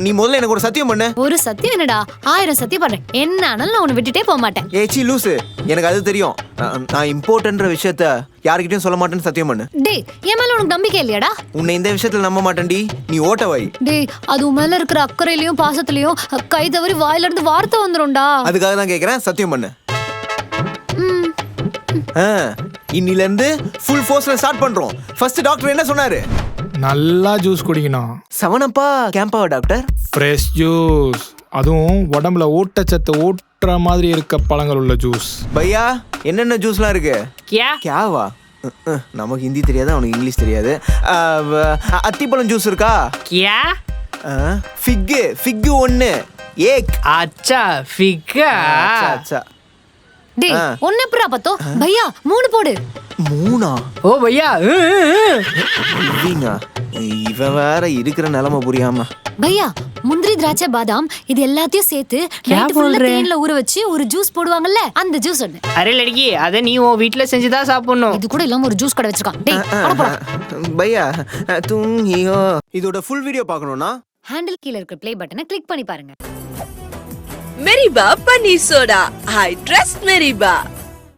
நீ முதல்ல எனக்கு ஒரு சத்தியம் பண்ணு. ஒரு சத்தியம் என்னடா, 1000 சத்தியம் பண்றேன். என்ன ஆனாலும் நான் உன்னை விட்டுட்டே போக மாட்டேன். ஏச்சி லூசு, எனக்கு அது தெரியும். நான் இம்பார்ட்டன்ற விஷயத்த யார்கிட்டயும் சொல்ல மாட்டேன்னு சத்தியம் பண்ணு. டேய், என் மேல உனக்கு நம்பிக்கை இல்லையாடா? உன்னை இந்த விஷயத்துல நம்ப மாட்டேன்டி, நீ ஓட்டவாய். டேய், அது உன் மேல இருக்கிற அக்கறையிலயும் பாசத்துலயும் கை தவறி வாயில இருந்து வார்த்தை வந்துரும்டா. அதுக்காக தான் கேக்குறேன், சத்தியம் பண்ணு. இன்னில இருந்து ஃபுல் ஃபோர்ஸ்ல ஸ்டார்ட் பண்றோம். ஃபர்ஸ்ட் டாக்டர் என்ன சொன்னாரு? நல்லா ஜூஸ் குடிக்கணும். 7 கேம்பாவா டாக்டர்? ஃப்ரெஷ் ஜூஸ், அதுவும் உடம்புல ஊட்டச்சத்து ஊட்டுற மாதிரி இருக்க பழங்கள் உள்ள ஜூஸ். பையா, என்னென்ன ஜூஸ்லாம் இருக்கு? கேவா? நமக்கு ஹிந்தி தெரியாது, அவனுக்கு இங்கிலீஷ் தெரியாது. அத்திப்பழம் ஜூஸ் இருக்கா? ஃபிக்கு 1 ஏக். अच्छा फिगा. अच्छा. டேய், ஒண்ணே புறா பத்தோ பையா 3 போடு. 3? ओ भैया இவன் வேற இருக்கிற நிலைமை புரியாம. பையா, முந்திரி திராட்சை பாதாம் இது எல்லாத்தையும் சேர்த்து நைட் ஃபுல்லா தேன்ல ஊற வச்சு ஒரு ஜூஸ் போடுவாங்கல்ல, அந்த ஜூஸ் ஒண்ணு. अरे लड़की, அத நீ உன் வீட்ல செஞ்சு தான் சாப்பிடணும். இது கூட இல்லாம ஒரு ஜூஸ் கடை வச்சிருக்கான். டேய், போடா போடா. பையா தூங்கியோ. இதோட ஃபுல் வீடியோ பார்க்கணும்னா ஹேண்டில் கீழ இருக்க ப்ளே பட்டனை கிளிக் பண்ணி பாருங்க. Meriba Paneer Soda. I trust Meriba.